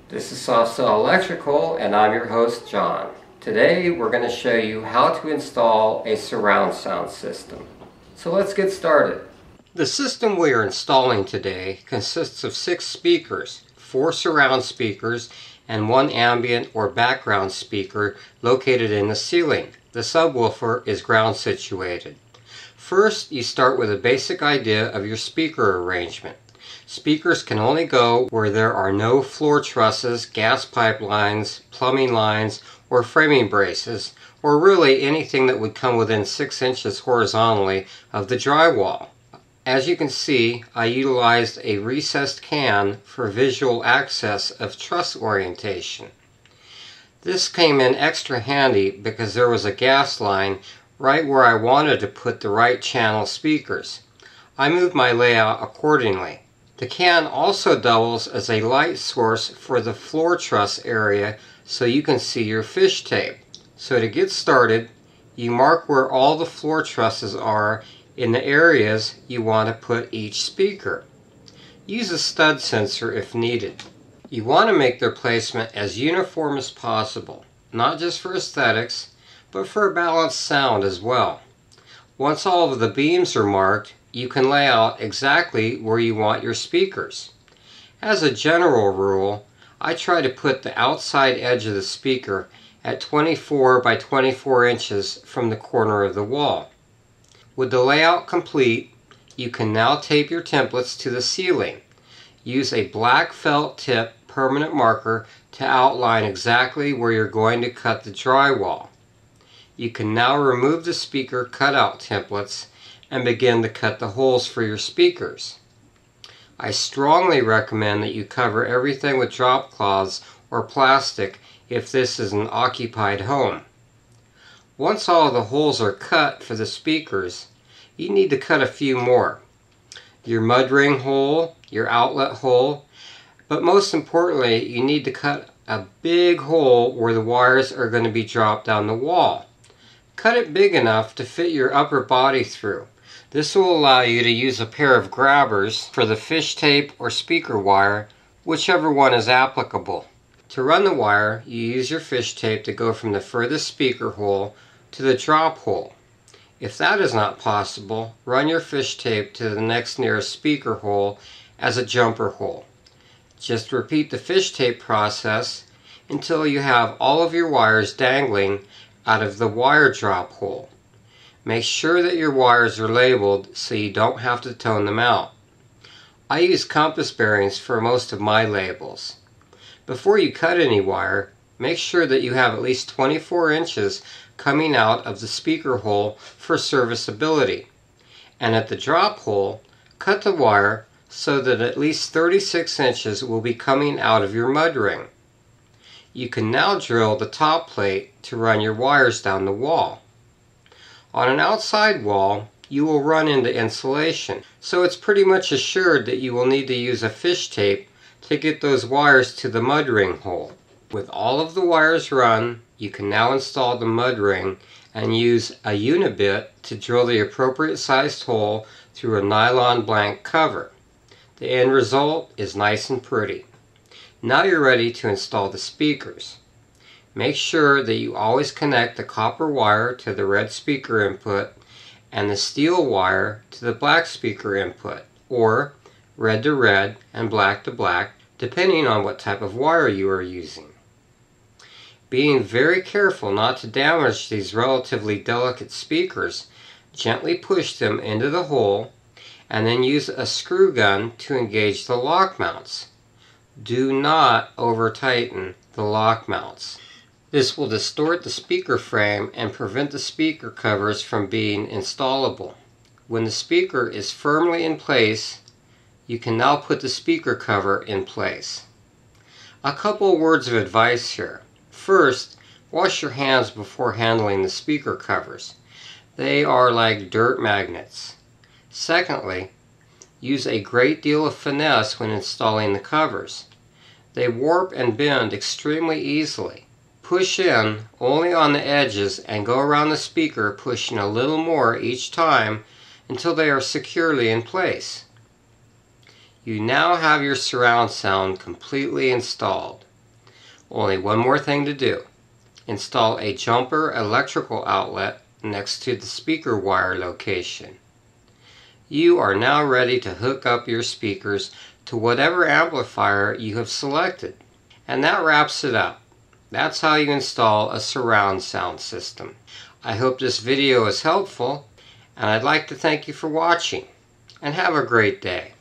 This is Soft Cell Electrical and I'm your host John. Today we're going to show you how to install a surround sound system. So let's get started. The system we are installing today consists of 6 speakers, 4 surround speakers and 1 ambient or background speaker located in the ceiling. The subwoofer is ground situated. First, you start with a basic idea of your speaker arrangement. Speakers can only go where there are no floor trusses, gas pipelines, plumbing lines, or framing braces, or really anything that would come within 6 inches horizontally of the drywall. As you can see, I utilized a recessed can for visual access of truss orientation. This came in extra handy because there was a gas line right where I wanted to put the right channel speakers. I moved my layout accordingly. The can also doubles as a light source for the floor truss area so you can see your fish tape. So to get started, you mark where all the floor trusses are in the areas you want to put each speaker. Use a stud sensor if needed. You want to make their placement as uniform as possible, not just for aesthetics, but for a balanced sound as well. Once all of the beams are marked, you can lay out exactly where you want your speakers. As a general rule, I try to put the outside edge of the speaker at 24 by 24 inches from the corner of the wall. With the layout complete, you can now tape your templates to the ceiling. Use a black felt tip permanent marker to outline exactly where you're going to cut the drywall. You can now remove the speaker cutout templates and begin to cut the holes for your speakers. I strongly recommend that you cover everything with drop cloths or plastic if this is an occupied home. Once all of the holes are cut for the speakers, you need to cut a few more. Your mud ring hole, your outlet hole, but most importantly, you need to cut a big hole where the wires are going to be dropped down the wall. Cut it big enough to fit your upper body through. This will allow you to use a pair of grabbers for the fish tape or speaker wire, whichever one is applicable. To run the wire, you use your fish tape to go from the furthest speaker hole to the drop hole. If that is not possible, run your fish tape to the next nearest speaker hole as a jumper hole. Just repeat the fish tape process until you have all of your wires dangling out of the wire drop hole. Make sure that your wires are labeled so you don't have to tone them out. I use compass bearings for most of my labels. Before you cut any wire, make sure that you have at least 24 inches coming out of the speaker hole for serviceability. And at the drop hole, cut the wire so that at least 36 inches will be coming out of your mud ring. You can now drill the top plate to run your wires down the wall. On an outside wall, you will run into insulation, so it's pretty much assured that you will need to use a fish tape to get those wires to the mud ring hole. With all of the wires run, you can now install the mud ring and use a unibit to drill the appropriate sized hole through a nylon blank cover. The end result is nice and pretty. Now you're ready to install the speakers. Make sure that you always connect the copper wire to the red speaker input and the steel wire to the black speaker input, or red to red and black to black, depending on what type of wire you are using. Being very careful not to damage these relatively delicate speakers, gently push them into the hole and then use a screw gun to engage the lock mounts. Do not over tighten the lock mounts. This will distort the speaker frame and prevent the speaker covers from being installable. When the speaker is firmly in place, you can now put the speaker cover in place. A couple words of advice here. First, wash your hands before handling the speaker covers. They are like dirt magnets. Secondly, use a great deal of finesse when installing the covers. They warp and bend extremely easily. Push in only on the edges and go around the speaker pushing a little more each time until they are securely in place. You now have your surround sound completely installed. Only one more thing to do. Install a jumper electrical outlet next to the speaker wire location. You are now ready to hook up your speakers to whatever amplifier you have selected. And that wraps it up. That's how you install a surround sound system. I hope this video is helpful, and I'd like to thank you for watching, and have a great day.